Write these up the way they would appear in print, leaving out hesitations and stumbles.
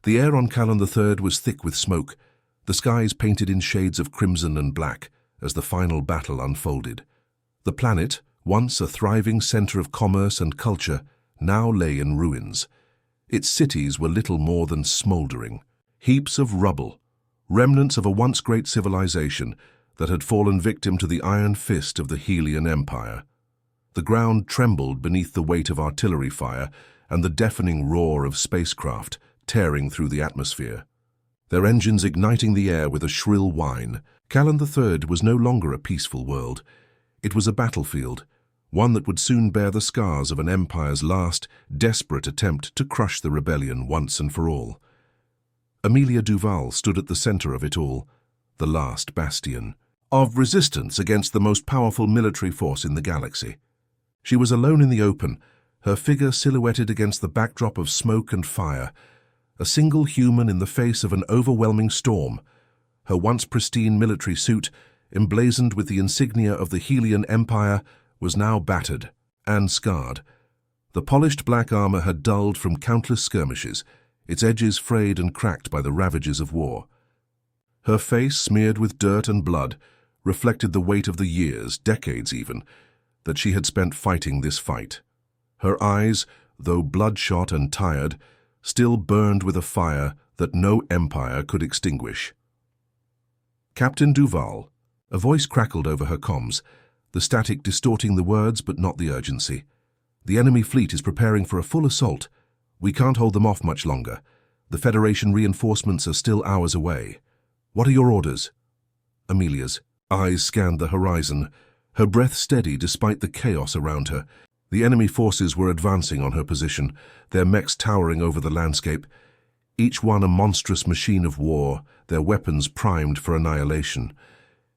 The air on Callan III was thick with smoke, the skies painted in shades of crimson and black as the final battle unfolded. The planet, once a thriving center of commerce and culture, now lay in ruins. Its cities were little more than smoldering, heaps of rubble, remnants of a once great civilization that had fallen victim to the iron fist of the Helian Empire. The ground trembled beneath the weight of artillery fire and the deafening roar of spacecraft tearing through the atmosphere, their engines igniting the air with a shrill whine. Callan III was no longer a peaceful world. It was a battlefield, one that would soon bear the scars of an empire's last, desperate attempt to crush the rebellion once and for all. Amelia Duval stood at the center of it all, the last bastion of resistance against the most powerful military force in the galaxy. She was alone in the open, her figure silhouetted against the backdrop of smoke and fire, a single human in the face of an overwhelming storm. Her once pristine military suit, emblazoned with the insignia of the Helian Empire, was now battered and scarred. The polished black armor had dulled from countless skirmishes, its edges frayed and cracked by the ravages of war. Her face, smeared with dirt and blood, reflected the weight of the years, decades even, that she had spent fighting this fight. Her eyes, though bloodshot and tired, still burned with a fire that no empire could extinguish. "Captain Duval," a voice crackled over her comms, the static distorting the words but not the urgency. "The enemy fleet is preparing for a full assault. We can't hold them off much longer. The Federation reinforcements are still hours away. What are your orders?" Amelia's eyes scanned the horizon, her breath steady despite the chaos around her. The enemy forces were advancing on her position, their mechs towering over the landscape, each one a monstrous machine of war, their weapons primed for annihilation.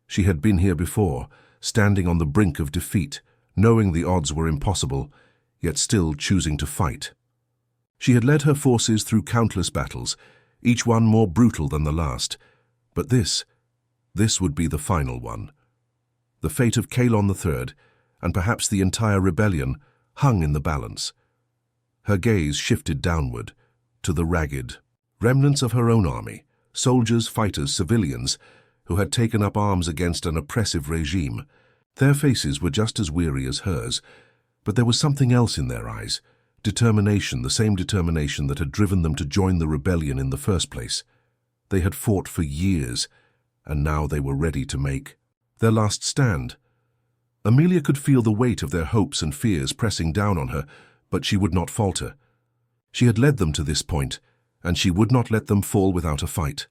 She had been here before, standing on the brink of defeat, knowing the odds were impossible, yet still choosing to fight. She had led her forces through countless battles, each one more brutal than the last. But this would be the final one. The fate of Callan III, and perhaps the entire rebellion, hung in the balance. Her gaze shifted downward, to the ragged remnants of her own army, soldiers, fighters, civilians, who had taken up arms against an oppressive regime. Their faces were just as weary as hers, but there was something else in their eyes, determination, the same determination that had driven them to join the rebellion in the first place. They had fought for years, and now they were ready to make their last stand. Amelia could feel the weight of their hopes and fears pressing down on her, but she would not falter. She had led them to this point, and she would not let them fall without a fight.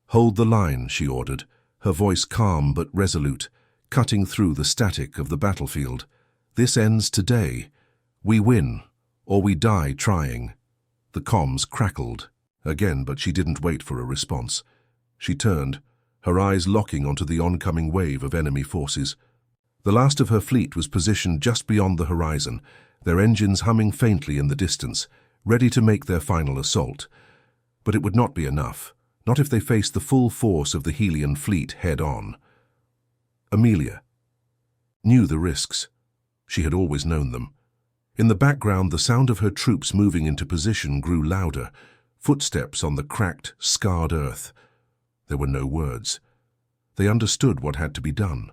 "Hold the line," she ordered, her voice calm but resolute, cutting through the static of the battlefield. "This ends today. We win, or we die trying." The comms crackled again, but she didn't wait for a response. She turned, her eyes locking onto the oncoming wave of enemy forces. The last of her fleet was positioned just beyond the horizon, their engines humming faintly in the distance, ready to make their final assault. But it would not be enough, not if they faced the full force of the Helian fleet head-on. Amelia knew the risks. She had always known them. In the background, the sound of her troops moving into position grew louder, footsteps on the cracked, scarred earth. There were no words. They understood what had to be done.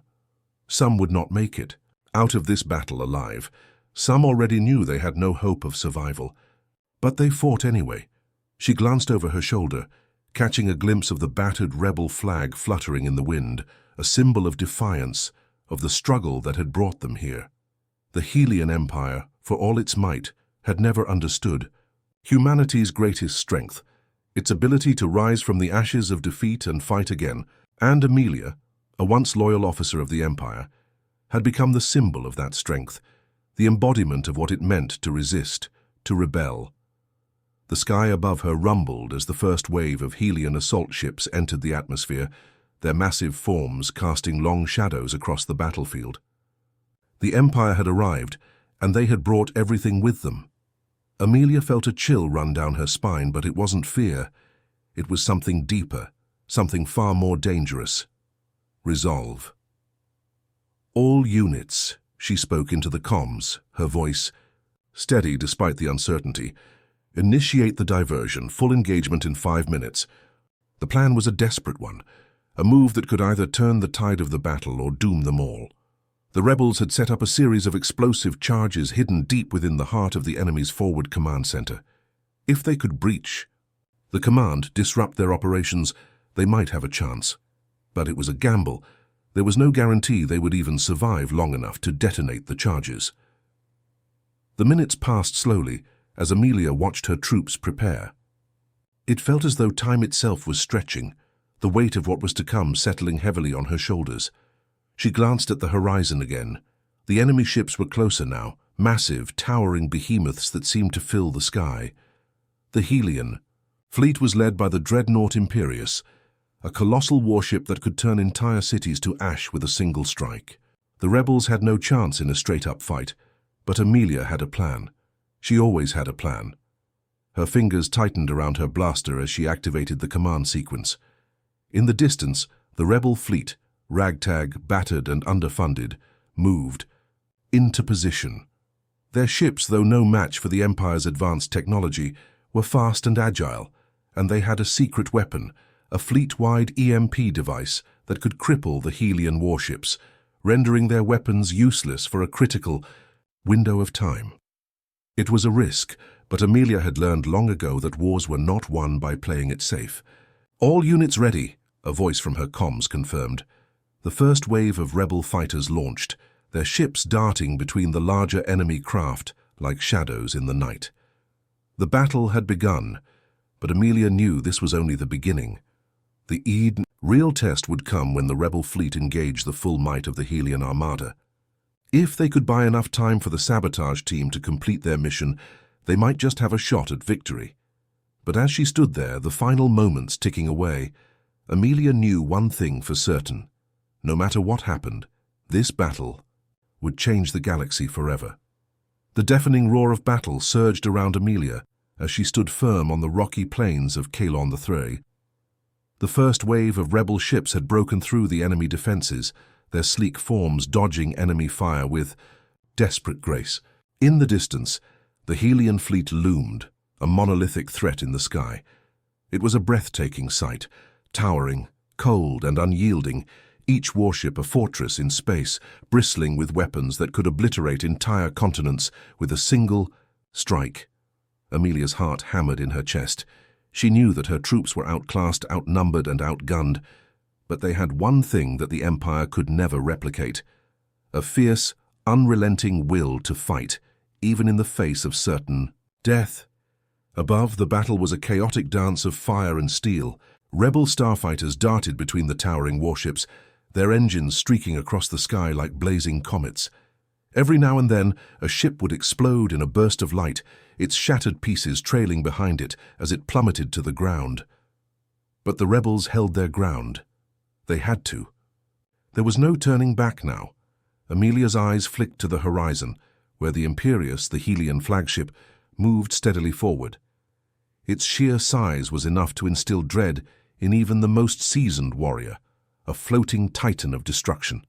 Some would not make it out of this battle alive. Some already knew they had no hope of survival. But they fought anyway. She glanced over her shoulder, catching a glimpse of the battered rebel flag fluttering in the wind, a symbol of defiance, of the struggle that had brought them here. The Helian Empire, for all its might, had never understood humanity's greatest strength, its ability to rise from the ashes of defeat and fight again. And Amelia, a once loyal officer of the Empire, had become the symbol of that strength, the embodiment of what it meant to resist, to rebel. The sky above her rumbled as the first wave of Helian assault ships entered the atmosphere, their massive forms casting long shadows across the battlefield. The Empire had arrived, and they had brought everything with them. Amelia felt a chill run down her spine, but it wasn't fear. It was something deeper, something far more dangerous. Resolve. "All units," she spoke into the comms, her voice steady despite the uncertainty. Initiate the diversion, full engagement in 5 minutes. The plan was a desperate one, a move that could either turn the tide of the battle or doom them all. The rebels had set up a series of explosive charges hidden deep within the heart of the enemy's forward command center. If they could breach the command, disrupt their operations, they might have a chance. But it was a gamble. There was no guarantee they would even survive long enough to detonate the charges. The minutes passed slowly as Amelia watched her troops prepare. It felt as though time itself was stretching, the weight of what was to come settling heavily on her shoulders. She glanced at the horizon again. The enemy ships were closer now, massive, towering behemoths that seemed to fill the sky. The Helian fleet was led by the dreadnought Imperius, a colossal warship that could turn entire cities to ash with a single strike. The rebels had no chance in a straight-up fight, but Amelia had a plan. She always had a plan. Her fingers tightened around her blaster as she activated the command sequence. In the distance, the rebel fleet, ragtag, battered and underfunded, moved into position. Their ships, though no match for the Empire's advanced technology, were fast and agile, and they had a secret weapon, a fleet-wide EMP device that could cripple the Helian warships, rendering their weapons useless for a critical window of time. It was a risk, but Amelia had learned long ago that wars were not won by playing it safe. "All units ready," a voice from her comms confirmed. The first wave of rebel fighters launched, their ships darting between the larger enemy craft like shadows in the night. The battle had begun, but Amelia knew this was only the beginning. The real test would come when the rebel fleet engaged the full might of the Helian armada. If they could buy enough time for the sabotage team to complete their mission, they might just have a shot at victory. But as she stood there, the final moments ticking away, Amelia knew one thing for certain. No matter what happened, this battle would change the galaxy forever. The deafening roar of battle surged around Amelia as she stood firm on the rocky plains of Kalon the Thray. The first wave of rebel ships had broken through the enemy defenses, their sleek forms dodging enemy fire with desperate grace. In the distance, the Helian fleet loomed, a monolithic threat in the sky. It was a breathtaking sight, towering, cold and unyielding, each warship a fortress in space, bristling with weapons that could obliterate entire continents with a single strike. Amelia's heart hammered in her chest. She knew that her troops were outclassed, outnumbered and outgunned, but they had one thing that the Empire could never replicate: a fierce, unrelenting will to fight, even in the face of certain death. Above, the battle was a chaotic dance of fire and steel. Rebel starfighters darted between the towering warships, their engines streaking across the sky like blazing comets. Every now and then, a ship would explode in a burst of light, its shattered pieces trailing behind it as it plummeted to the ground. But the rebels held their ground. They had to. There was no turning back now. Amelia's eyes flicked to the horizon, where the Imperius, the Helian flagship, moved steadily forward. Its sheer size was enough to instill dread in even the most seasoned warrior, a floating titan of destruction.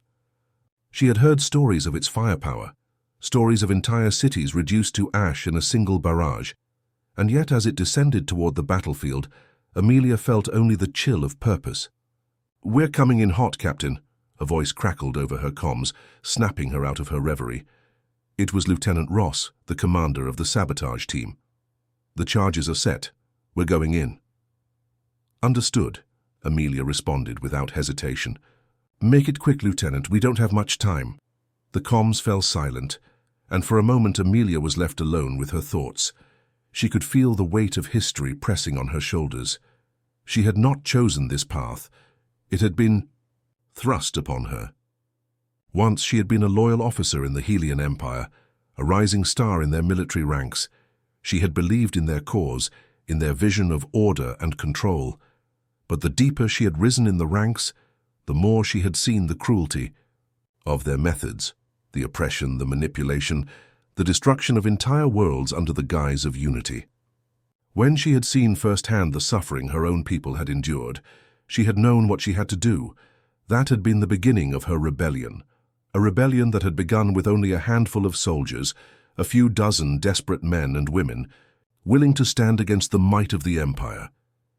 She had heard stories of its firepower, stories of entire cities reduced to ash in a single barrage, and yet as it descended toward the battlefield, Amelia felt only the chill of purpose. "We're coming in hot, Captain," a voice crackled over her comms, snapping her out of her reverie. It was Lieutenant Ross, the commander of the sabotage team. "The charges are set. We're going in." "Understood," Amelia responded without hesitation. "Make it quick, Lieutenant. We don't have much time." The comms fell silent, and for a moment Amelia was left alone with her thoughts. She could feel the weight of history pressing on her shoulders. She had not chosen this path. It had been thrust upon her. Once she had been a loyal officer in the Helian Empire, a rising star in their military ranks. She had believed in their cause, in their vision of order and control. But the deeper she had risen in the ranks, the more she had seen the cruelty of their methods, the oppression, the manipulation, the destruction of entire worlds under the guise of unity. When she had seen firsthand the suffering her own people had endured, she had known what she had to do. That had been the beginning of her rebellion, a rebellion that had begun with only a handful of soldiers, a few dozen desperate men and women, willing to stand against the might of the Empire.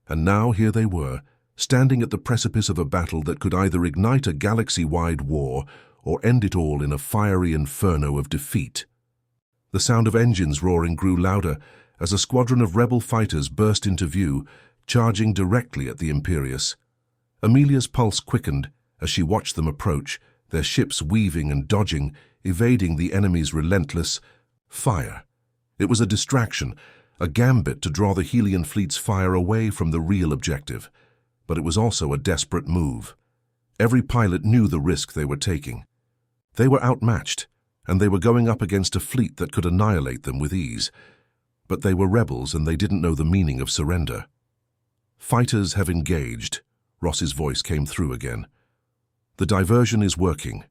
And now here they were, standing at the precipice of a battle that could either ignite a galaxy-wide war or end it all in a fiery inferno of defeat. The sound of engines roaring grew louder as a squadron of rebel fighters burst into view, charging directly at the Imperius. Amelia's pulse quickened as she watched them approach, their ships weaving and dodging, evading the enemy's relentless fire. It was a distraction, a gambit to draw the Helian fleet's fire away from the real objective. But it was also a desperate move. Every pilot knew the risk they were taking. They were outmatched, and they were going up against a fleet that could annihilate them with ease. But they were rebels, and they didn't know the meaning of surrender. "Fighters have engaged," Ross's voice came through again. "The diversion is working.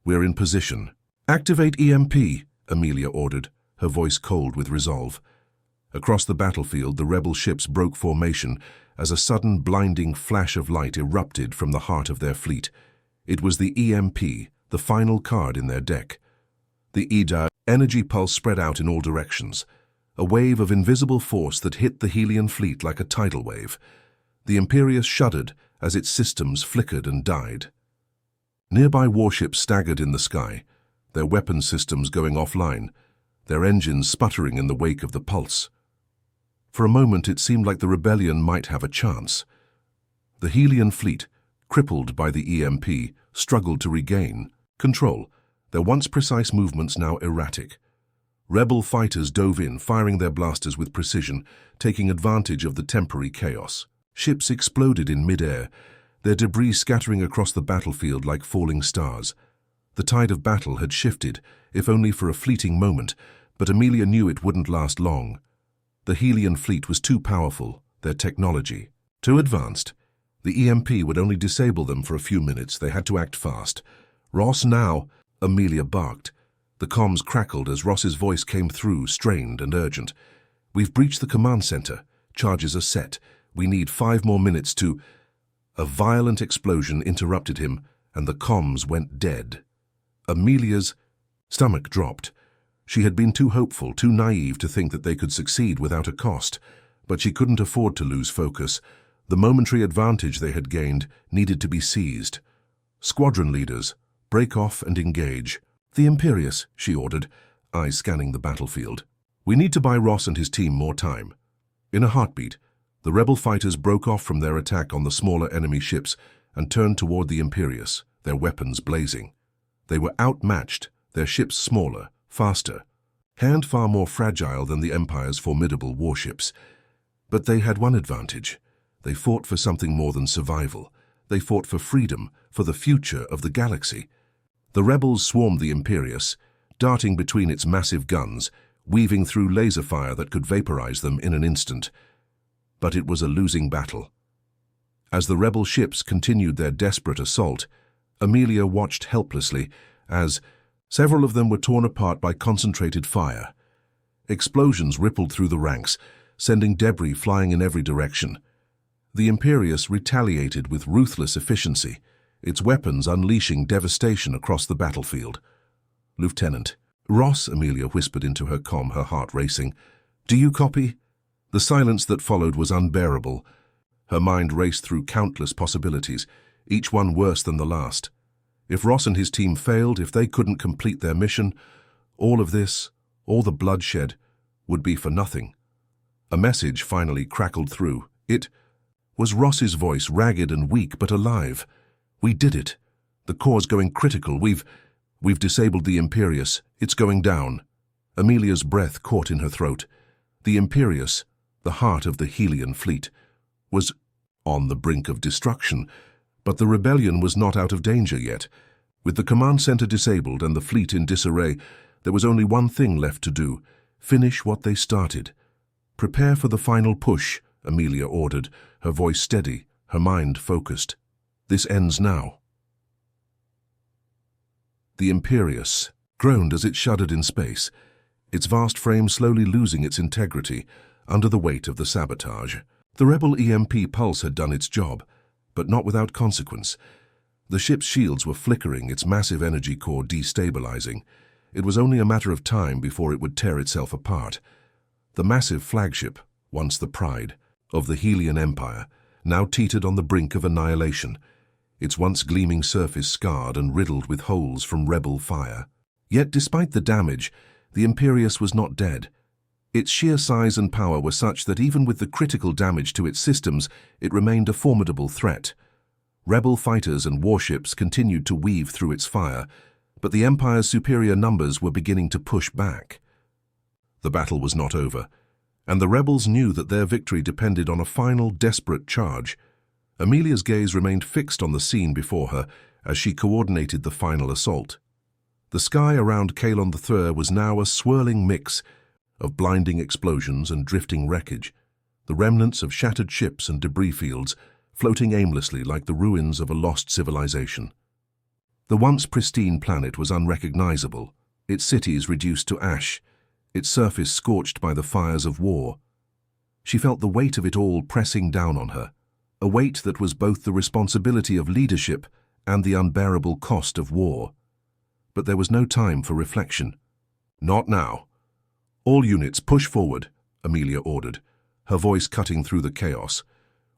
We're in position." "Activate EMP," Amelia ordered, her voice cold with resolve. Across the battlefield, the rebel ships broke formation as a sudden blinding flash of light erupted from the heart of their fleet. It was the EMP, the final card in their deck. The EDA energy pulse spread out in all directions, a wave of invisible force that hit the Helian fleet like a tidal wave. The Imperius shuddered as its systems flickered and died. Nearby warships staggered in the sky, their weapon systems going offline, their engines sputtering in the wake of the pulse. For a moment it seemed like the rebellion might have a chance. The Helian fleet, crippled by the EMP, struggled to regain control, their once precise movements now erratic. Rebel fighters dove in, firing their blasters with precision, taking advantage of the temporary chaos. Ships exploded in mid-air, their debris scattering across the battlefield like falling stars. The tide of battle had shifted, if only for a fleeting moment, but Amelia knew it wouldn't last long. The Helian fleet was too powerful, their technology too advanced. The EMP would only disable them for a few minutes. They had to act fast. "Ross, now!" Amelia barked. The comms crackled as Ross's voice came through, strained and urgent. "We've breached the command center. Charges are set. We need 5 more minutes to—" A violent explosion interrupted him, and the comms went dead. Amelia's stomach dropped. She had been too hopeful, too naive to think that they could succeed without a cost, but she couldn't afford to lose focus. The momentary advantage they had gained needed to be seized. "Squadron leaders, break off and engage." "The Imperius," she ordered, eyes scanning the battlefield. "We need to buy Ross and his team more time." In a heartbeat, the rebel fighters broke off from their attack on the smaller enemy ships and turned toward the Imperius, their weapons blazing. They were outmatched, their ships smaller, faster, and far more fragile than the Empire's formidable warships. But they had one advantage. They fought for something more than survival. They fought for freedom, for the future of the galaxy. The rebels swarmed the Imperius, darting between its massive guns, weaving through laser fire that could vaporize them in an instant. But it was a losing battle. As the rebel ships continued their desperate assault, Amelia watched helplessly as several of them were torn apart by concentrated fire. Explosions rippled through the ranks, sending debris flying in every direction. The Imperius retaliated with ruthless efficiency, its weapons unleashing devastation across the battlefield. "Lieutenant." "Ross," Amelia whispered into her comm, her heart racing. "Do you copy?" The silence that followed was unbearable. Her mind raced through countless possibilities, each one worse than the last. If Ross and his team failed, if they couldn't complete their mission, all of this, all the bloodshed, would be for nothing. A message finally crackled through. It was Ross's voice, ragged and weak, but alive. "We did it. The core's going critical. We've disabled the Imperius. It's going down." Amelia's breath caught in her throat. The Imperius, the heart of the Helian fleet, was on the brink of destruction. But the rebellion was not out of danger yet. With the command center disabled and the fleet in disarray, there was only one thing left to do: finish what they started. "Prepare for the final push," Amelia ordered, her voice steady, her mind focused. "This ends now." The Imperius groaned as it shuddered in space, its vast frame slowly losing its integrity under the weight of the sabotage. The rebel EMP pulse had done its job, but not without consequence. The ship's shields were flickering, its massive energy core destabilizing. It was only a matter of time before it would tear itself apart. The massive flagship, once the pride of the Helian Empire, now teetered on the brink of annihilation, its once gleaming surface scarred and riddled with holes from rebel fire. Yet despite the damage, the Imperius was not dead. Its sheer size and power were such that even with the critical damage to its systems, it remained a formidable threat. Rebel fighters and warships continued to weave through its fire, but the Empire's superior numbers were beginning to push back. The battle was not over, and the rebels knew that their victory depended on a final, desperate charge. Amelia's gaze remained fixed on the scene before her as she coordinated the final assault. The sky around Kalon the Thur was now a swirling mix of blinding explosions and drifting wreckage, the remnants of shattered ships and debris fields floating aimlessly like the ruins of a lost civilization. The once pristine planet was unrecognizable, its cities reduced to ash, its surface scorched by the fires of war. She felt the weight of it all pressing down on her, a weight that was both the responsibility of leadership and the unbearable cost of war. But there was no time for reflection. Not now. All units push forward, Amelia ordered, her voice cutting through the chaos.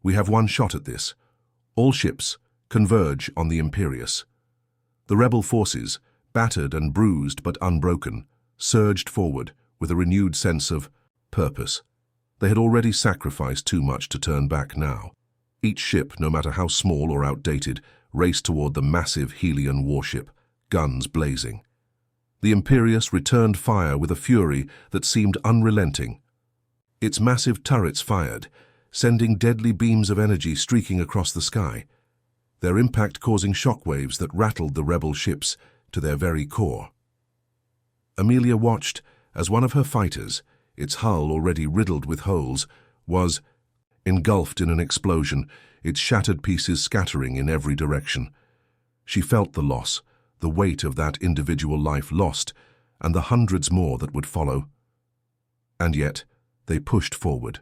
We have one shot at this. All ships converge on the Imperius. The rebel forces, battered and bruised but unbroken, surged forward with a renewed sense of purpose. They had already sacrificed too much to turn back now. Each ship, no matter how small or outdated, raced toward the massive Helian warship, guns blazing. The Imperius returned fire with a fury that seemed unrelenting. Its massive turrets fired, sending deadly beams of energy streaking across the sky, their impact causing shockwaves that rattled the rebel ships to their very core. Amelia watched as one of her fighters, its hull already riddled with holes, was engulfed in an explosion, its shattered pieces scattering in every direction. She felt the loss, the weight of that individual life lost, and the hundreds more that would follow. And yet, they pushed forward.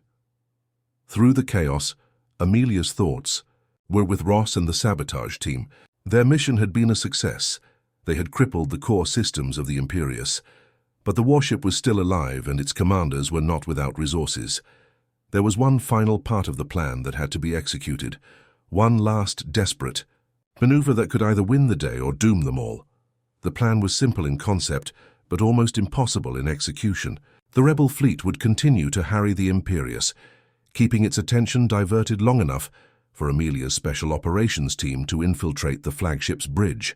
Through the chaos, Amelia's thoughts were with Ross and the sabotage team. Their mission had been a success. They had crippled the core systems of the Imperius, but the warship was still alive and its commanders were not without resources. There was one final part of the plan that had to be executed, one last desperate maneuver that could either win the day or doom them all. The plan was simple in concept, but almost impossible in execution. The rebel fleet would continue to harry the Imperius, keeping its attention diverted long enough for Amelia's special operations team to infiltrate the flagship's bridge.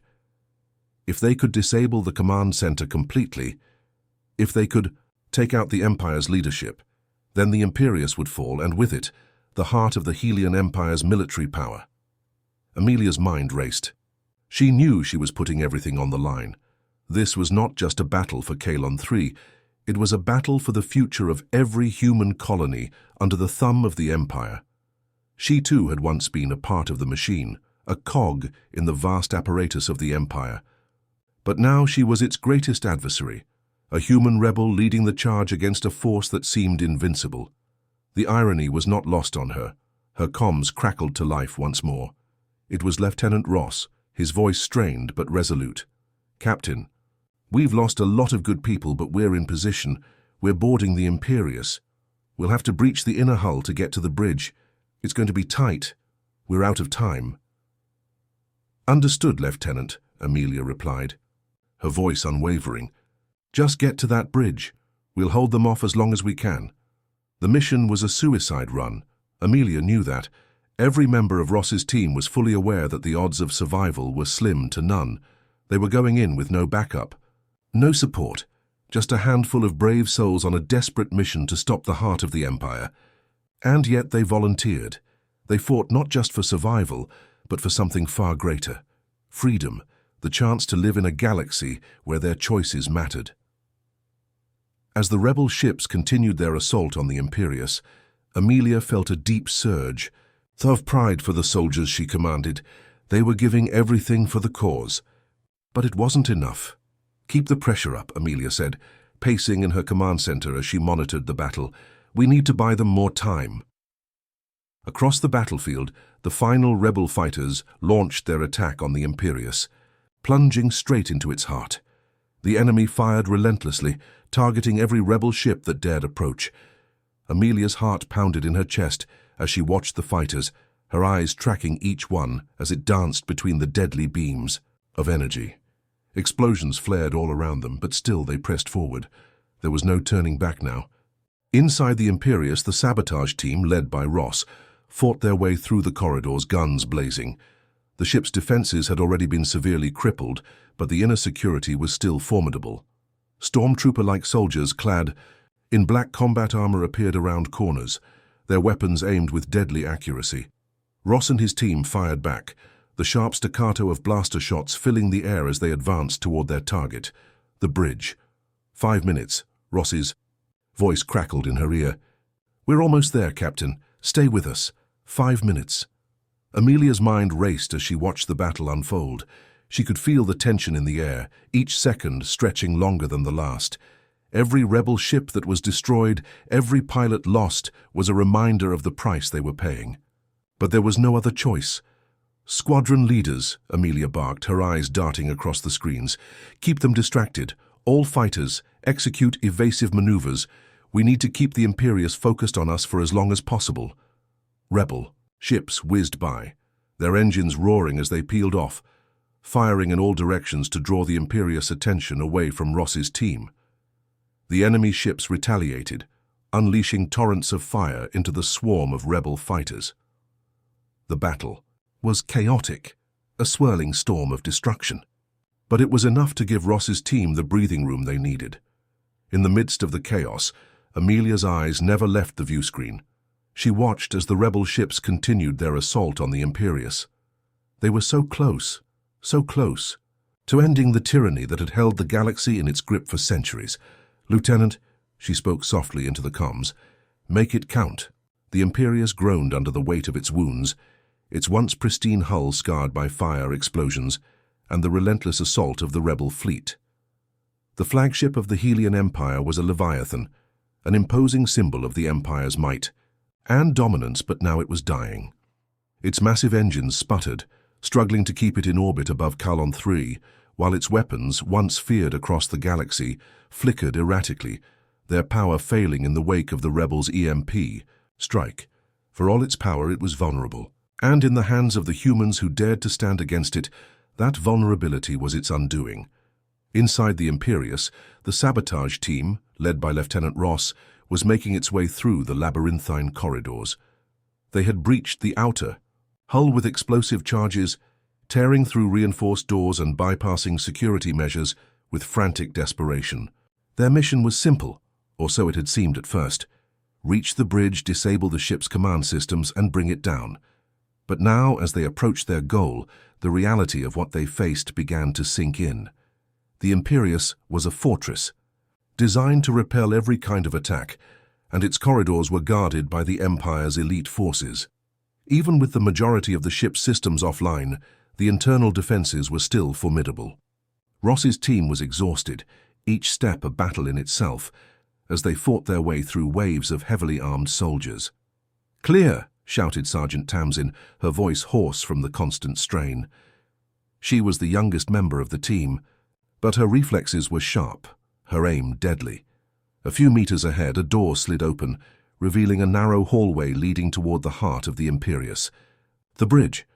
If they could disable the command center completely, if they could take out the Empire's leadership, then the Imperius would fall, and with it, the heart of the Helian Empire's military power. Amelia's mind raced. She knew she was putting everything on the line. This was not just a battle for Kalon 3, it was a battle for the future of every human colony under the thumb of the Empire. She too had once been a part of the machine, a cog in the vast apparatus of the Empire. But now she was its greatest adversary, a human rebel leading the charge against a force that seemed invincible. The irony was not lost on her. Her comms crackled to life once more. It was Lieutenant Ross, his voice strained but resolute. "Captain, we've lost a lot of good people, but we're in position. We're boarding the Imperius. We'll have to breach the inner hull to get to the bridge. It's going to be tight. We're out of time." "Understood, Lieutenant," Amelia replied, her voice unwavering. "Just get to that bridge. We'll hold them off as long as we can." The mission was a suicide run. Amelia knew that. Every member of Ross's team was fully aware that the odds of survival were slim to none. They were going in with no backup, no support, just a handful of brave souls on a desperate mission to stop the heart of the Empire. And yet they volunteered. They fought not just for survival, but for something far greater. Freedom, the chance to live in a galaxy where their choices mattered. As the rebel ships continued their assault on the Imperius, Amelia felt a deep surge of pride for the soldiers she commanded. They were giving everything for the cause. But it wasn't enough. "Keep the pressure up," Amelia said, pacing in her command center as she monitored the battle. "We need to buy them more time." Across the battlefield, the final rebel fighters launched their attack on the Imperius, plunging straight into its heart. The enemy fired relentlessly, targeting every rebel ship that dared approach. Amelia's heart pounded in her chest as she watched the fighters, her eyes tracking each one as it danced between the deadly beams of energy. Explosions flared all around them, but still they pressed forward. There was no turning back now. Inside the Imperius, the sabotage team, led by Ross, fought their way through the corridors, guns blazing. The ship's defenses had already been severely crippled, but the inner security was still formidable. Stormtrooper-like soldiers clad in black combat armor appeared around corners, their weapons aimed with deadly accuracy. Ross and his team fired back, the sharp staccato of blaster shots filling the air as they advanced toward their target, the bridge. 5 minutes, Ross's voice crackled in her ear. "We're almost there, Captain. Stay with us. 5 minutes." Amelia's mind raced as she watched the battle unfold. She could feel the tension in the air, each second stretching longer than the last. Every rebel ship that was destroyed, every pilot lost, was a reminder of the price they were paying. But there was no other choice. "Squadron leaders," Amelia barked, her eyes darting across the screens. "Keep them distracted. All fighters, execute evasive maneuvers. We need to keep the Imperius focused on us for as long as possible." Rebel ships whizzed by, their engines roaring as they peeled off, firing in all directions to draw the Imperius' attention away from Ross's team. The enemy ships retaliated, unleashing torrents of fire into the swarm of rebel fighters. The battle was chaotic, a swirling storm of destruction. But it was enough to give Ross's team the breathing room they needed. In the midst of the chaos, Amelia's eyes never left the viewscreen. She watched as the rebel ships continued their assault on the Imperius. They were so close to ending the tyranny that had held the galaxy in its grip for centuries. "Lieutenant," she spoke softly into the comms, "make it count." The Imperius groaned under the weight of its wounds, its once pristine hull scarred by fire explosions and the relentless assault of the rebel fleet. The flagship of the Helian Empire was a Leviathan, an imposing symbol of the Empire's might and dominance, but now it was dying. Its massive engines sputtered, struggling to keep it in orbit above Kalon 3, while its weapons, once feared across the galaxy, flickered erratically, their power failing in the wake of the rebels' EMP strike. For all its power, it was vulnerable, and in the hands of the humans who dared to stand against it, that vulnerability was its undoing. Inside the Imperius, the sabotage team, led by Lieutenant Ross, was making its way through the labyrinthine corridors. They had breached the outer hull with explosive charges, tearing through reinforced doors and bypassing security measures with frantic desperation. Their mission was simple, or so it had seemed at first: reach the bridge, disable the ship's command systems, and bring it down. But now, as they approached their goal, the reality of what they faced began to sink in. The Imperius was a fortress, designed to repel every kind of attack, and its corridors were guarded by the Empire's elite forces. Even with the majority of the ship's systems offline, the internal defenses were still formidable. Ross's team was exhausted, each step a battle in itself, as they fought their way through waves of heavily armed soldiers. "Clear!" shouted Sergeant Tamsin, her voice hoarse from the constant strain. She was the youngest member of the team, but her reflexes were sharp, her aim deadly. A few meters ahead, a door slid open, revealing a narrow hallway leading toward the heart of the Imperius. "The bridge."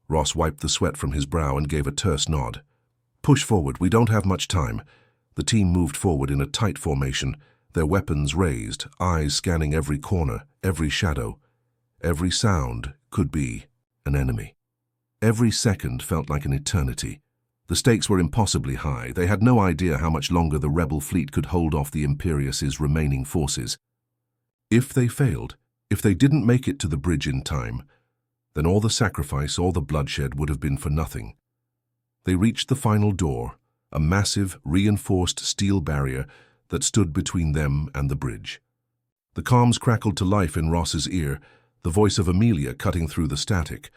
Ross wiped the sweat from his brow and gave a terse nod. "Push forward, we don't have much time." The team moved forward in a tight formation, their weapons raised, eyes scanning every corner, every shadow. Every sound could be an enemy. Every second felt like an eternity. The stakes were impossibly high. They had no idea how much longer the rebel fleet could hold off the Imperius's remaining forces. If they failed, if they didn't make it to the bridge in time, then all the sacrifice, all the bloodshed would have been for nothing. They reached the final door, a massive, reinforced steel barrier that stood between them and the bridge. The comms crackled to life in Ross's ear, the voice of Amelia cutting through the static.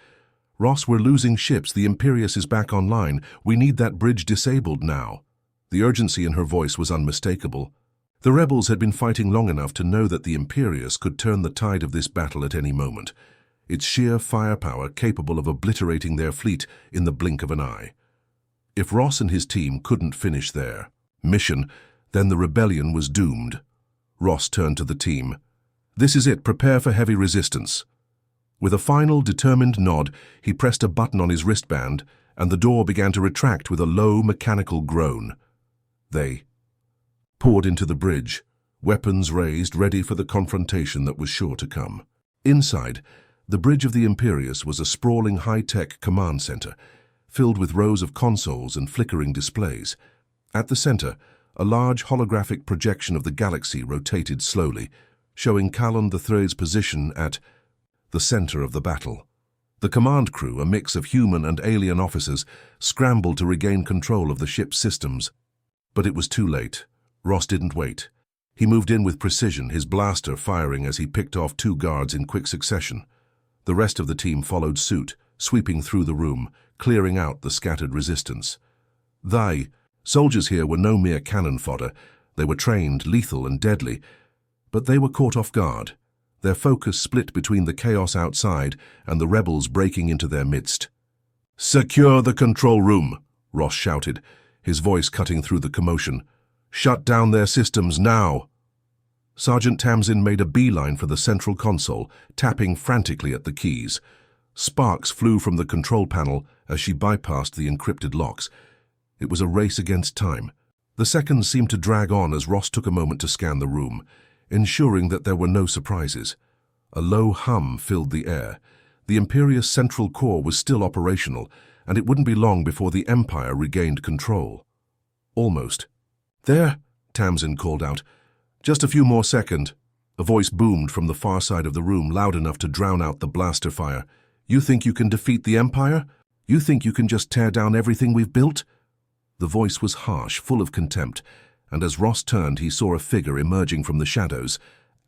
"Ross, we're losing ships. The Imperius is back online. We need that bridge disabled now." The urgency in her voice was unmistakable. The rebels had been fighting long enough to know that the Imperius could turn the tide of this battle at any moment, its sheer firepower capable of obliterating their fleet in the blink of an eye. If Ross and his team couldn't finish their mission, then the rebellion was doomed. Ross turned to the team. This is it, prepare for heavy resistance. With a final, determined nod, he pressed a button on his wristband, and the door began to retract with a low, mechanical groan. They poured into the bridge, weapons raised, ready for the confrontation that was sure to come. Inside, the bridge of the Imperius was a sprawling high-tech command center, filled with rows of consoles and flickering displays. At the center, a large holographic projection of the galaxy rotated slowly, showing Calon III's position at the center of the battle. The command crew, a mix of human and alien officers, scrambled to regain control of the ship's systems. But it was too late. Ross didn't wait. He moved in with precision, his blaster firing as he picked off 2 guards in quick succession. The rest of the team followed suit, sweeping through the room, clearing out the scattered resistance. Soldiers here were no mere cannon fodder. They were trained, lethal and deadly. But they were caught off guard, their focus split between the chaos outside and the rebels breaking into their midst. "Secure the control room," Ross shouted, his voice cutting through the commotion. "Shut down their systems now." Sergeant Tamsin made a beeline for the central console, tapping frantically at the keys. Sparks flew from the control panel as she bypassed the encrypted locks. It was a race against time. The seconds seemed to drag on as Ross took a moment to scan the room, ensuring that there were no surprises. A low hum filled the air. The Imperius Central Core was still operational, and it wouldn't be long before the Empire regained control. Almost. "There," Tamsin called out. "Just a few more seconds." A voice boomed from the far side of the room, loud enough to drown out the blaster fire. "You think you can defeat the Empire? You think you can just tear down everything we've built?" The voice was harsh, full of contempt, and as Ross turned, he saw a figure emerging from the shadows.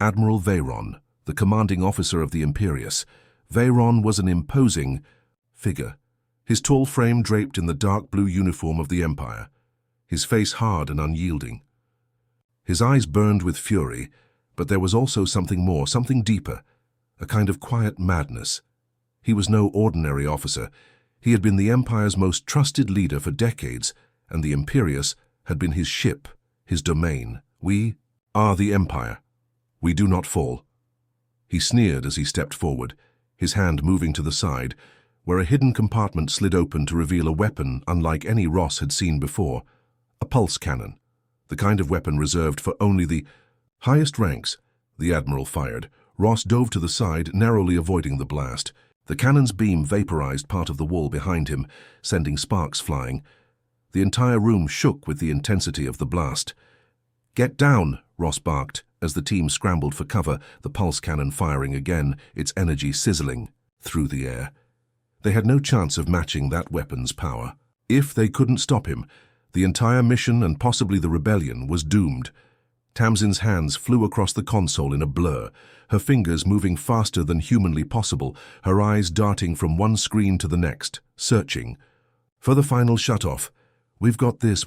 Admiral Veyron, the commanding officer of the Imperius. Veyron was an imposing figure, his tall frame draped in the dark blue uniform of the Empire, his face hard and unyielding. His eyes burned with fury, but there was also something more, something deeper, a kind of quiet madness. He was no ordinary officer. He had been the Empire's most trusted leader for decades, and the Imperius had been his ship, his domain. "We are the Empire. We do not fall." He sneered as he stepped forward, his hand moving to the side, where a hidden compartment slid open to reveal a weapon unlike any Ross had seen before. A pulse cannon, the kind of weapon reserved for only the highest ranks. The Admiral fired. Ross dove to the side, narrowly avoiding the blast. The cannon's beam vaporized part of the wall behind him, sending sparks flying. The entire room shook with the intensity of the blast. "Get down," Ross barked, as the team scrambled for cover, the pulse cannon firing again, its energy sizzling through the air. They had no chance of matching that weapon's power. If they couldn't stop him, the entire mission and possibly the rebellion was doomed. Tamsin's hands flew across the console in a blur, her fingers moving faster than humanly possible, her eyes darting from one screen to the next, searching for the final shut-off. We've got this,"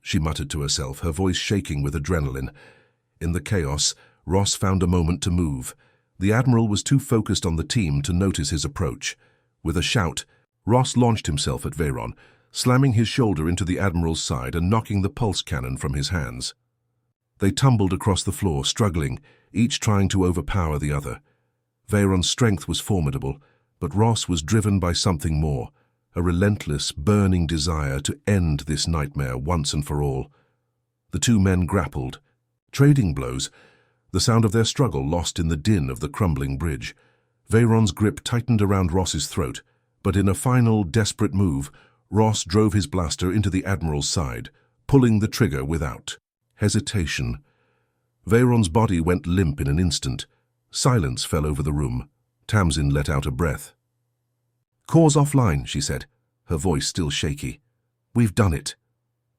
she muttered to herself, her voice shaking with adrenaline. In the chaos, Ross found a moment to move. The Admiral was too focused on the team to notice his approach. With a shout, Ross launched himself at Veyron, slamming his shoulder into the Admiral's side and knocking the pulse cannon from his hands. They tumbled across the floor, struggling, each trying to overpower the other. Veyron's strength was formidable, but Ross was driven by something more, a relentless, burning desire to end this nightmare once and for all. The 2 men grappled, trading blows, the sound of their struggle lost in the din of the crumbling bridge. Veyron's grip tightened around Ross's throat, but in a final, desperate move, Ross drove his blaster into the Admiral's side, pulling the trigger without hesitation. Veyron's body went limp in an instant. Silence fell over the room. Tamsin let out a breath. "Core's offline," she said, her voice still shaky. "We've done it."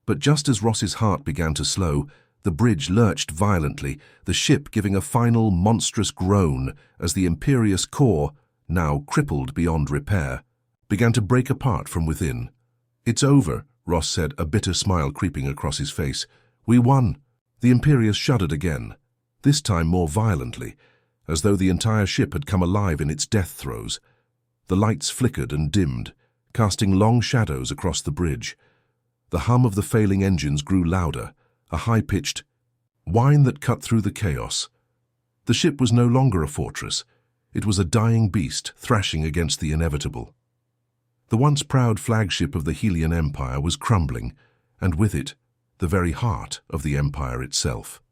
But just as Ross's heart began to slow, the bridge lurched violently, the ship giving a final monstrous groan as the Imperius core, now crippled beyond repair, began to break apart from within. "It's over," Ross said, a bitter smile creeping across his face. "We won." The Imperius shuddered again, this time more violently, as though the entire ship had come alive in its death throes. The lights flickered and dimmed, casting long shadows across the bridge. The hum of the failing engines grew louder, a high-pitched whine that cut through the chaos. The ship was no longer a fortress. It was a dying beast thrashing against the inevitable. The once proud flagship of the Helian Empire was crumbling, and with it, the very heart of the Empire itself.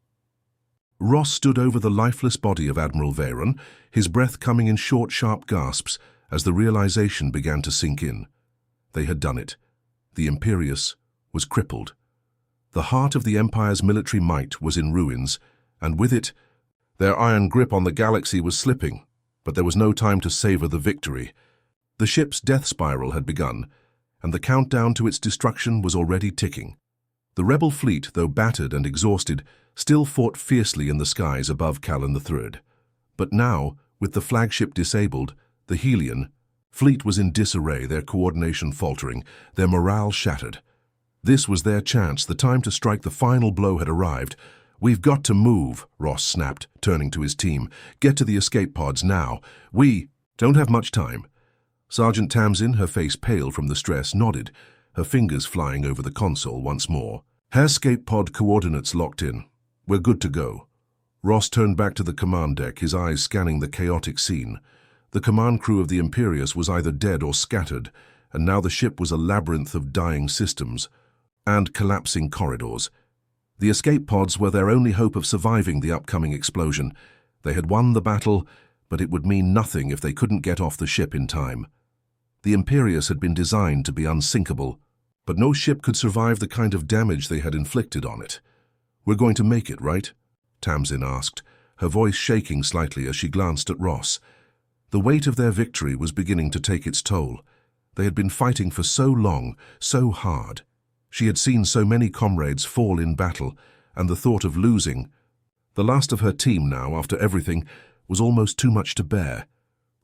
Ross stood over the lifeless body of Admiral Veyron, his breath coming in short, sharp gasps as the realization began to sink in. They had done it. The Imperius was crippled. The heart of the Empire's military might was in ruins, and with it, their iron grip on the galaxy was slipping, but there was no time to savor the victory. The ship's death spiral had begun, and the countdown to its destruction was already ticking. The rebel fleet, though battered and exhausted, still fought fiercely in the skies above Callan III. But now, with the flagship disabled, the Helian fleet was in disarray, their coordination faltering, their morale shattered. This was their chance. The time to strike the final blow had arrived. "We've got to move," Ross snapped, turning to his team. "Get to the escape pods now. We don't have much time." Sergeant Tamsin, her face pale from the stress, nodded, her fingers flying over the console once more. "Escape pod coordinates locked in. We're good to go." Ross turned back to the command deck, his eyes scanning the chaotic scene. The command crew of the Imperius was either dead or scattered, and now the ship was a labyrinth of dying systems and collapsing corridors. The escape pods were their only hope of surviving the upcoming explosion. They had won the battle, but it would mean nothing if they couldn't get off the ship in time. The Imperius had been designed to be unsinkable, but no ship could survive the kind of damage they had inflicted on it. "We're going to make it, right?" Tamsin asked, her voice shaking slightly as she glanced at Ross. The weight of their victory was beginning to take its toll. They had been fighting for so long, so hard. She had seen so many comrades fall in battle, and the thought of losing, the last of her team now, after everything, was almost too much to bear.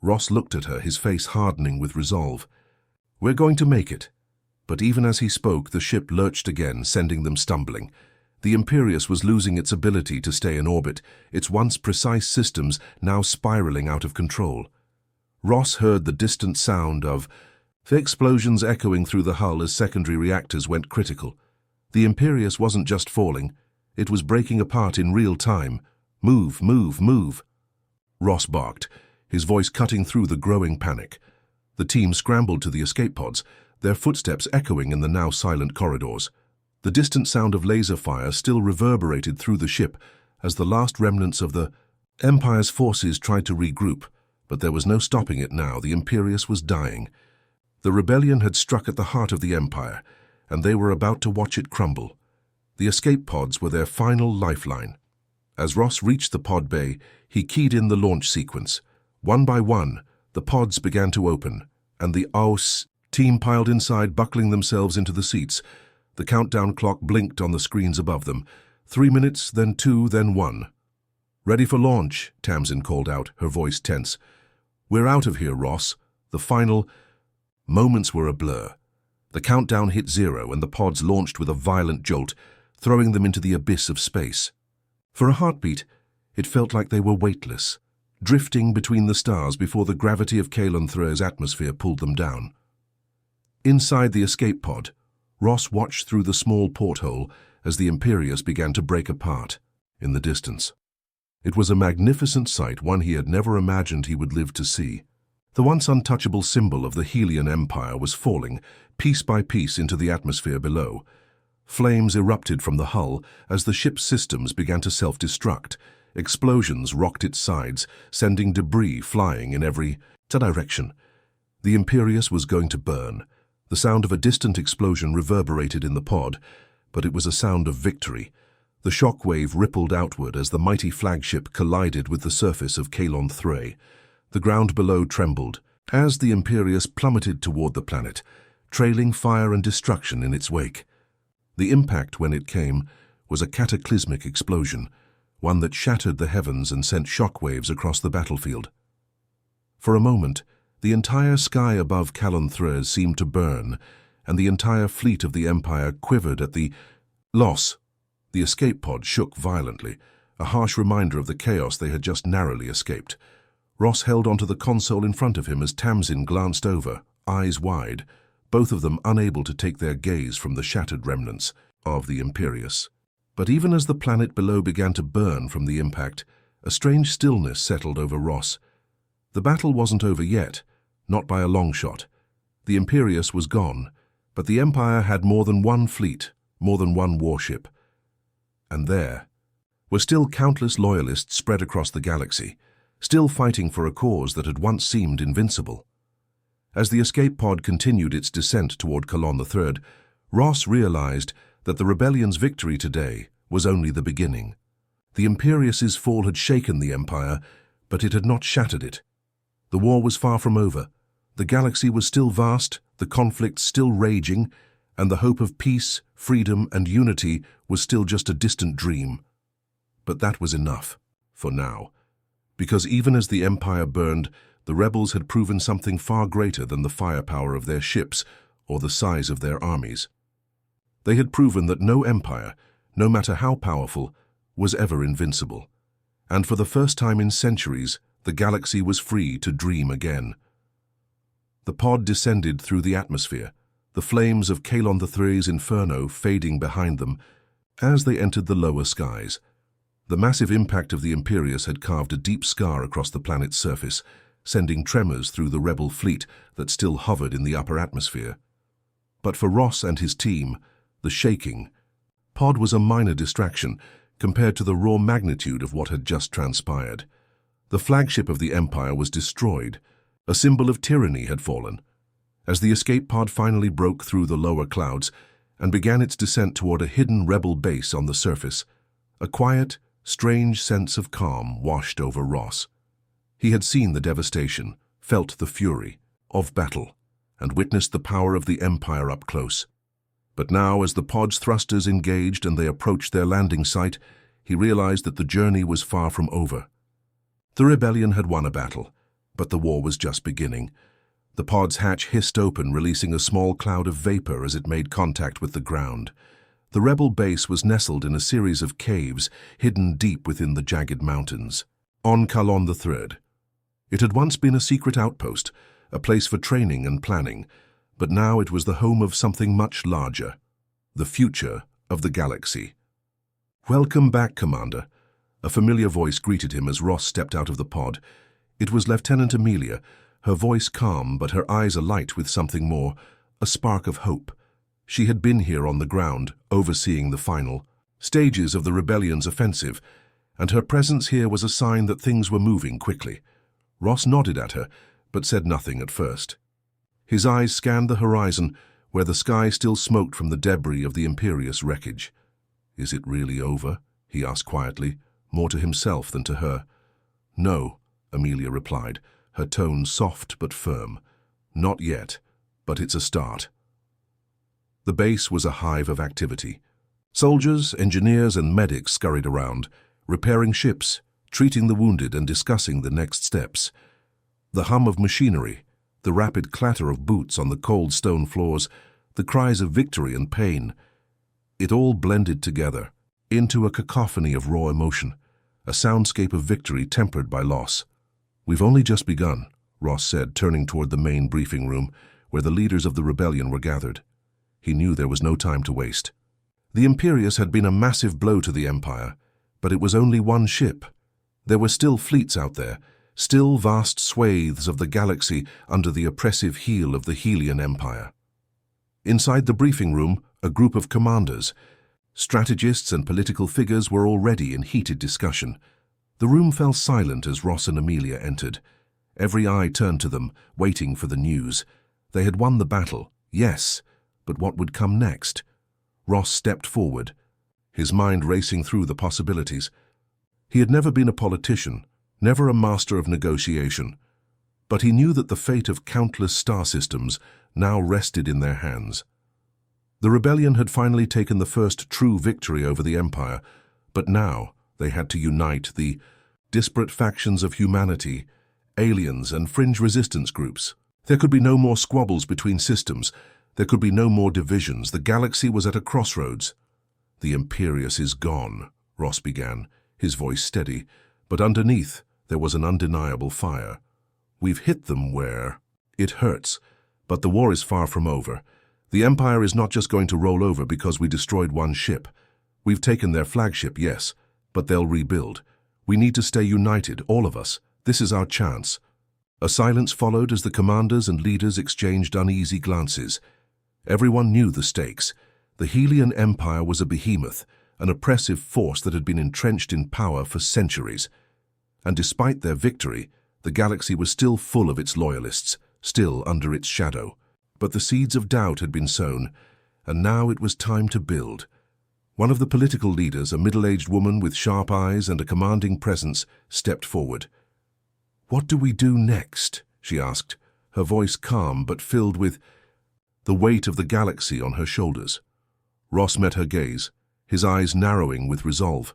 Ross looked at her, his face hardening with resolve. "We're going to make it." But even as he spoke, the ship lurched again, sending them stumbling. The Imperius was losing its ability to stay in orbit, its once precise systems now spiraling out of control. Ross heard the distant sound of explosions echoing through the hull as secondary reactors went critical. The Imperius wasn't just falling, it was breaking apart in real time. "Move, move, move!" Ross barked, his voice cutting through the growing panic. The team scrambled to the escape pods, their footsteps echoing in the now silent corridors. The distant sound of laser fire still reverberated through the ship as the last remnants of the Empire's forces tried to regroup, but there was no stopping it now. The Imperius was dying. The rebellion had struck at the heart of the Empire, and they were about to watch it crumble. The escape pods were their final lifeline. As Ross reached the pod bay, he keyed in the launch sequence. One by one, the pods began to open, and the AOS team piled inside, buckling themselves into the seats. The countdown clock blinked on the screens above them. 3 minutes, then 2, then 1. "Ready for launch," Tamsin called out, her voice tense. "We're out of here, Ross." The final moments were a blur. The countdown hit 0 and the pods launched with a violent jolt, throwing them into the abyss of space. For a heartbeat, it felt like they were weightless, drifting between the stars before the gravity of Callan III's atmosphere pulled them down. Inside the escape pod, Ross watched through the small porthole as the Imperius began to break apart in the distance. It was a magnificent sight, one he had never imagined he would live to see. The once untouchable symbol of the Helian Empire was falling, piece by piece, into the atmosphere below. Flames erupted from the hull as the ship's systems began to self-destruct. Explosions rocked its sides, sending debris flying in every direction. The Imperius was going to burn. The sound of a distant explosion reverberated in the pod, but it was a sound of victory. The shock wave rippled outward as the mighty flagship collided with the surface of Callan III. The ground below trembled as the Imperius plummeted toward the planet, trailing fire and destruction in its wake. The impact, when it came, was a cataclysmic explosion, one that shattered the heavens and sent shockwaves across the battlefield. For a moment, the entire sky above Callan III seemed to burn, and the entire fleet of the Empire quivered at the loss. The escape pod shook violently, a harsh reminder of the chaos they had just narrowly escaped. Ross held onto the console in front of him as Tamsin glanced over, eyes wide, both of them unable to take their gaze from the shattered remnants of the Imperius. But even as the planet below began to burn from the impact, A strange stillness settled over Ross. The battle wasn't over yet, not by a long shot. The Imperius was gone, but the Empire had more than one fleet, more than one warship. And there were still countless loyalists spread across the galaxy, still fighting for a cause that had once seemed invincible. As the escape pod continued its descent toward Kalon III, Ross realized that the rebellion's victory today was only the beginning. The Imperius's fall had shaken the Empire, but it had not shattered it. The war was far from over. The galaxy was still vast, the conflict still raging, and the hope of peace, freedom, and unity was still just a distant dream. But that was enough, for now. Because even as the Empire burned, the rebels had proven something far greater than the firepower of their ships or the size of their armies. They had proven that no empire, no matter how powerful, was ever invincible. And for the first time in centuries, the galaxy was free to dream again. The pod descended through the atmosphere, the flames of Kalon III's inferno fading behind them as they entered the lower skies. The massive impact of the Imperius had carved a deep scar across the planet's surface, sending tremors through the rebel fleet that still hovered in the upper atmosphere. But for Ross and his team, the shaking pod was a minor distraction compared to the raw magnitude of what had just transpired. The flagship of the Empire was destroyed. A symbol of tyranny had fallen. As the escape pod finally broke through the lower clouds and began its descent toward a hidden rebel base on the surface, a quiet, strange sense of calm washed over Ross. He had seen the devastation, felt the fury of battle, and witnessed the power of the Empire up close. But now, as the pod's thrusters engaged and they approached their landing site, he realized that the journey was far from over. The rebellion had won a battle, but the war was just beginning. The pod's hatch hissed open, releasing a small cloud of vapor as it made contact with the ground. The rebel base was nestled in a series of caves hidden deep within the jagged mountains. On Kalon III. It had once been a secret outpost, a place for training and planning, but now it was the home of something much larger, the future of the galaxy. "Welcome back, Commander." A familiar voice greeted him as Ross stepped out of the pod. It was Lieutenant Amelia, her voice calm but her eyes alight with something more, a spark of hope. She had been here on the ground, overseeing the final stages of the rebellion's offensive, and her presence here was a sign that things were moving quickly. Ross nodded at her, but said nothing at first. His eyes scanned the horizon, where the sky still smoked from the debris of the Imperius wreckage. "Is it really over?" he asked quietly, more to himself than to her. "No," Amelia replied, her tone soft but firm. "Not yet, but it's a start." The base was a hive of activity. Soldiers, engineers, and medics scurried around, repairing ships, treating the wounded, and discussing the next steps. The hum of machinery, the rapid clatter of boots on the cold stone floors, the cries of victory and pain, it all blended together into a cacophony of raw emotion, a soundscape of victory tempered by loss. "We've only just begun," Ross said, turning toward the main briefing room, where the leaders of the rebellion were gathered. He knew there was no time to waste. The Imperius had been a massive blow to the Empire, but it was only one ship. There were still fleets out there, still vast swathes of the galaxy under the oppressive heel of the Helian Empire. Inside the briefing room, a group of commanders, strategists and political figures were already in heated discussion. The room fell silent as Ross and Amelia entered. Every eye turned to them, waiting for the news. They had won the battle, yes, but what would come next? Ross stepped forward, his mind racing through the possibilities. He had never been a politician, never a master of negotiation, but he knew that the fate of countless star systems now rested in their hands. The rebellion had finally taken the first true victory over the Empire, but now they had to unite the disparate factions of humanity, aliens, and fringe resistance groups. There could be no more squabbles between systems. There could be no more divisions. The galaxy was at a crossroads. "The Imperius is gone," Ross began, his voice steady, but underneath there was an undeniable fire. "We've hit them where it hurts, but the war is far from over. The Empire is not just going to roll over because we destroyed one ship. We've taken their flagship, yes, but they'll rebuild. We need to stay united, all of us. This is our chance." A silence followed as the commanders and leaders exchanged uneasy glances. Everyone knew the stakes. The Helian Empire was a behemoth, an oppressive force that had been entrenched in power for centuries. And despite their victory, the galaxy was still full of its loyalists, still under its shadow. But the seeds of doubt had been sown, and now it was time to build. One of the political leaders, a middle-aged woman with sharp eyes and a commanding presence, stepped forward. "What do we do next?" she asked, her voice calm but filled with the weight of the galaxy on her shoulders. Ross met her gaze, his eyes narrowing with resolve.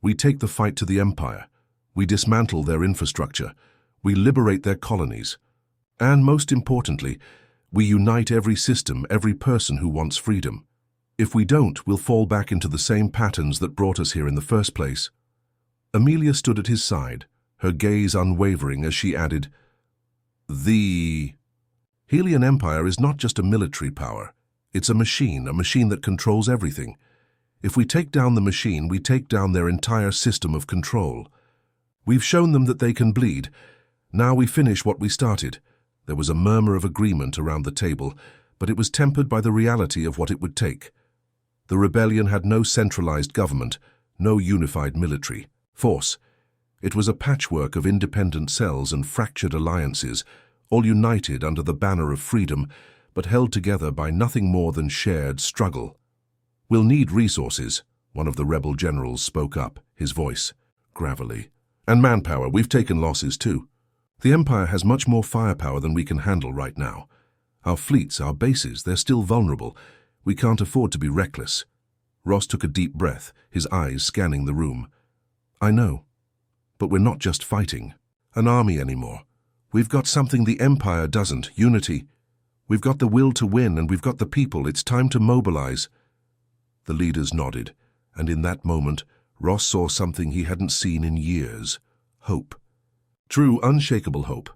"We take the fight to the Empire. We dismantle their infrastructure. We liberate their colonies. And most importantly, we unite every system, every person who wants freedom. If we don't, we'll fall back into the same patterns that brought us here in the first place." Amelia stood at his side, her gaze unwavering as she added, "The Helian Empire is not just a military power. It's a machine that controls everything. If we take down the machine, we take down their entire system of control. We've shown them that they can bleed. Now we finish what we started." There was a murmur of agreement around the table, but it was tempered by the reality of what it would take. The rebellion had no centralized government, no unified military force. It was a patchwork of independent cells and fractured alliances, all united under the banner of freedom, but held together by nothing more than shared struggle. "We'll need resources," one of the rebel generals spoke up, his voice gravelly. "And manpower. We've taken losses too. The Empire has much more firepower than we can handle right now. Our fleets, our bases, they're still vulnerable. We can't afford to be reckless." Ross took a deep breath, his eyes scanning the room. "I know. But we're not just fighting an army anymore. We've got something the Empire doesn't, unity. We've got the will to win, and we've got the people. It's time to mobilize." The leaders nodded, and in that moment, Ross saw something he hadn't seen in years: hope. True, unshakable hope.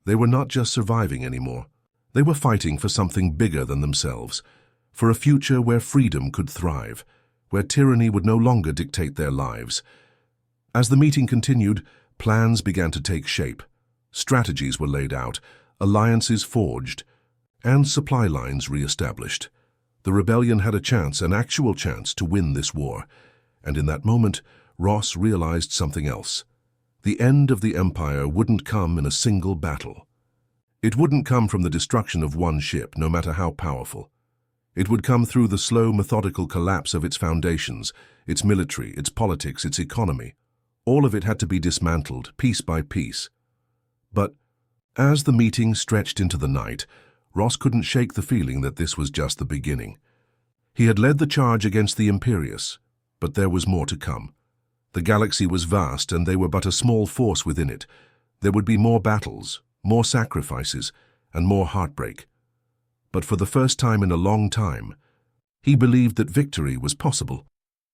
They were not just surviving anymore. They were fighting for something bigger than themselves, for a future where freedom could thrive, where tyranny would no longer dictate their lives. As the meeting continued, plans began to take shape. Strategies were laid out, alliances forged, and supply lines re-established. The rebellion had a chance, an actual chance, to win this war. And in that moment, Ross realized something else. The end of the Empire wouldn't come in a single battle. It wouldn't come from the destruction of one ship, no matter how powerful. It would come through the slow, methodical collapse of its foundations, its military, its politics, its economy. All of it had to be dismantled, piece by piece. But as the meeting stretched into the night, Ross couldn't shake the feeling that this was just the beginning. He had led the charge against the Imperius, but there was more to come. The galaxy was vast, and they were but a small force within it. There would be more battles, more sacrifices, and more heartbreak. But for the first time in a long time, he believed that victory was possible.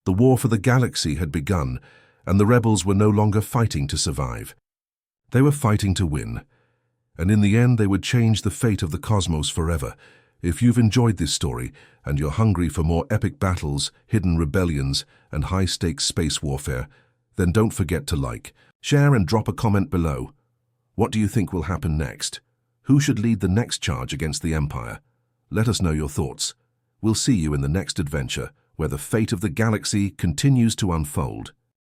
The war for the galaxy had begun, and the rebels were no longer fighting to survive. They were fighting to win, and in the end they would change the fate of the cosmos forever. If you've enjoyed this story, and you're hungry for more epic battles, hidden rebellions, and high-stakes space warfare, then don't forget to like, share, and drop a comment below. What do you think will happen next? Who should lead the next charge against the Empire? Let us know your thoughts. We'll see you in the next adventure, where the fate of the galaxy continues to unfold.